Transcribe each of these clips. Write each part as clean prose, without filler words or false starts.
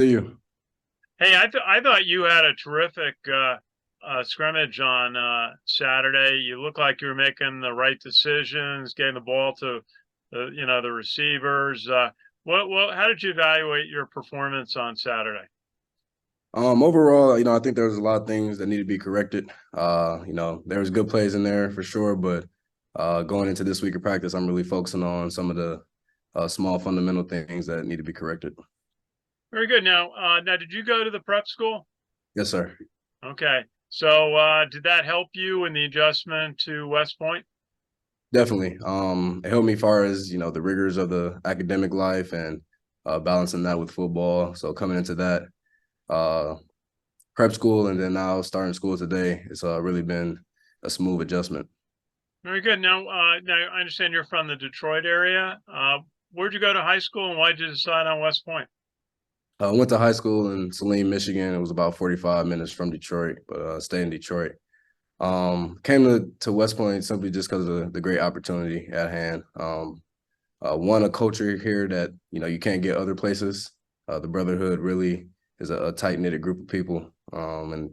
See you. Hey, I thought you had a terrific scrimmage on Saturday. You look like you were making the right decisions, getting the ball to the receivers. How did you evaluate your performance on Saturday? Overall, I think there's a lot of things that need to be corrected. There was good plays in there for sure, but going into this week of practice, I'm really focusing on some of the small fundamental things that need to be corrected. Very good. Now, did you go to the prep school? Yes, sir. Okay. So, did that help you in the adjustment to West Point? Definitely. It helped me far as, the rigors of the academic life and balancing that with football. So coming into that uh, prep school and then now starting school today, it's really been a smooth adjustment. Very good. Now I understand you're from the Detroit area. Where'd you go to high school, and why did you decide on West Point? I went to high school in Saline, Michigan. It was about 45 minutes from Detroit, but stayed in Detroit. Came to West Point simply just because of the great opportunity at hand. One, a culture here that, you can't get other places. The brotherhood really is a tight-knitted group of people, and,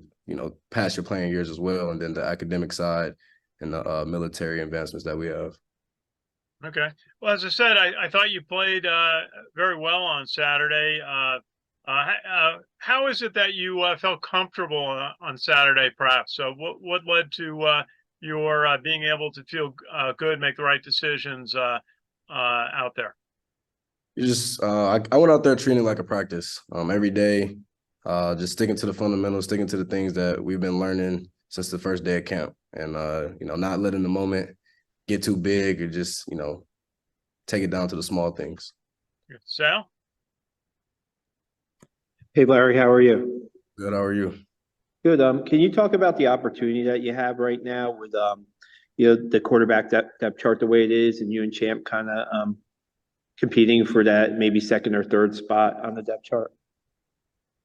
past your playing years as well, and then the academic side and the military advancements that we have. Okay. Well, as I said, I thought you played very well on Saturday. How is it that you felt comfortable on Saturday, perhaps? So, what led to your being able to feel good, make the right decisions out there? I went out there treating it like a practice every day, just sticking to the fundamentals, sticking to the things that we've been learning since the first day of camp, and not letting the moment get too big or just take it down to the small things. Sal? Hey Larry, how are you? Good. How are you? Good. Can you talk about the opportunity that you have right now with the quarterback depth chart the way it is, and you and Champ kind of competing for that maybe second or third spot on the depth chart?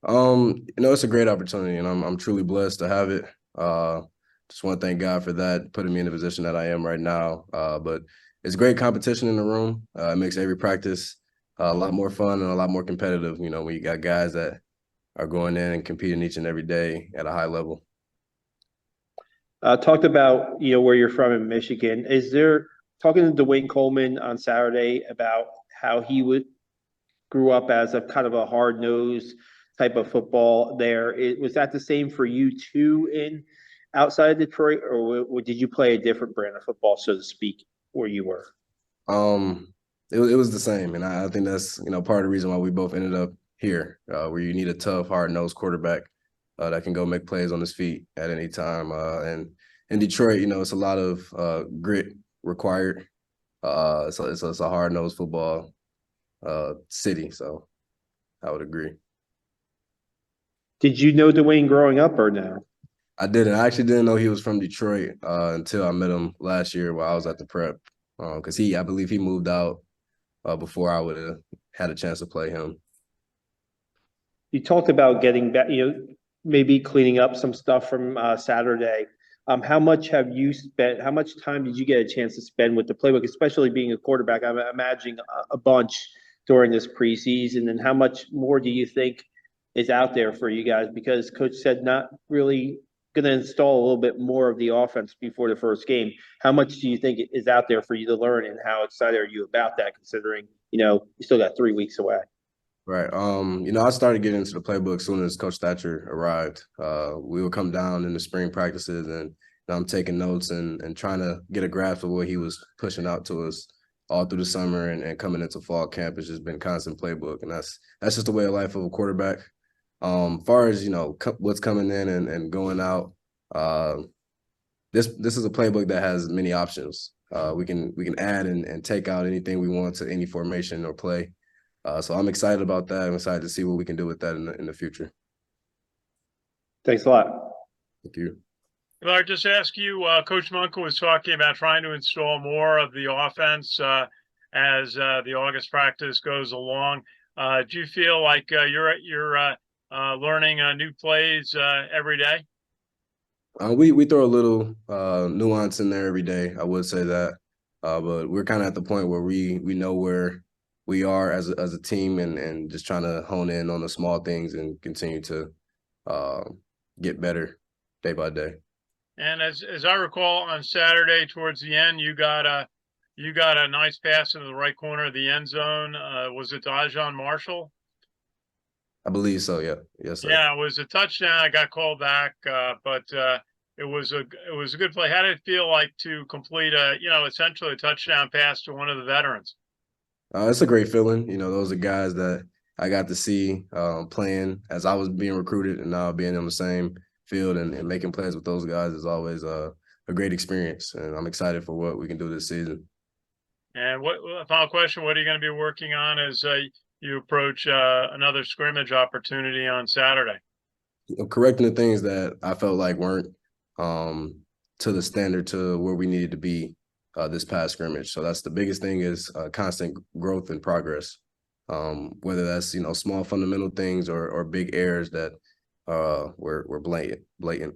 It's a great opportunity, and I'm truly blessed to have it. Just want to thank God for that, putting me in the position that I am right now. But it's great competition in the room. It makes every practice a lot more fun and a lot more competitive. When you got guys that are going in and competing each and every day at a high level. Talked about where you're from in Michigan. Is there talking to Dwayne Coleman on Saturday about how he would grew up as a kind of a hard nosed type of football there. Was that the same for you too in outside of Detroit, or did you play a different brand of football, so to speak, where you were? Um, it was the same, and I think that's part of the reason why we both ended up here, where you need a tough, hard-nosed quarterback that can go make plays on his feet at any time. And in Detroit, it's a lot of grit required. So it's a hard-nosed football city. So I would agree. Did you know Dwayne growing up or no? I didn't. I actually didn't know he was from Detroit until I met him last year while I was at the prep. Because I believe he moved out before I would have had a chance to play him. You talked about getting back, maybe cleaning up some stuff from Saturday. How much have you spent? How much time did you get a chance to spend with the playbook, especially being a quarterback? I'm imagining a bunch during this preseason. And how much more do you think is out there for you guys? Because Coach said not really going to install a little bit more of the offense before the first game. How much do you think is out there for you to learn, and how excited are you about that? Considering you still got 3 weeks away. Right. I started getting into the playbook as soon as Coach Thatcher arrived. We would come down in the spring practices and I'm taking notes and trying to get a grasp of what he was pushing out to us all through the summer and coming into fall camp. It's just been constant playbook. And that's just the way of life of a quarterback. Far as, what's coming in and going out, this is a playbook that has many options. We can add and take out anything we want to any formation or play. So I'm excited about that. I'm excited to see what we can do with that in the future. Thanks a lot. Thank you. Well, I just ask you, Coach Munkel was talking about trying to install more of the offense as the August practice goes along. Do you feel like you're learning new plays every day? We throw a little nuance in there every day. I would say that, but we're kind of at the point where we know where we are as a team, and just trying to hone in on the small things and continue to get better day by day. And as I recall, on Saturday towards the end, you got a nice pass into the right corner of the end zone. Was it Dajon Marshall? I believe so. Yeah. Yes, sir. Yeah, it was a touchdown. I got called back, but it was a good play. How did it feel like to complete essentially a touchdown pass to one of the veterans? It's a great feeling. Those are guys that I got to see playing as I was being recruited, and now being on the same field and making plays with those guys is always a great experience. And I'm excited for what we can do this season. And what final question? What are you going to be working on as you approach another scrimmage opportunity on Saturday? Correcting the things that I felt like weren't to the standard to where we needed to be this past scrimmage. So that's the biggest thing, is constant growth and progress. Whether that's small fundamental things or big errors that were blatant.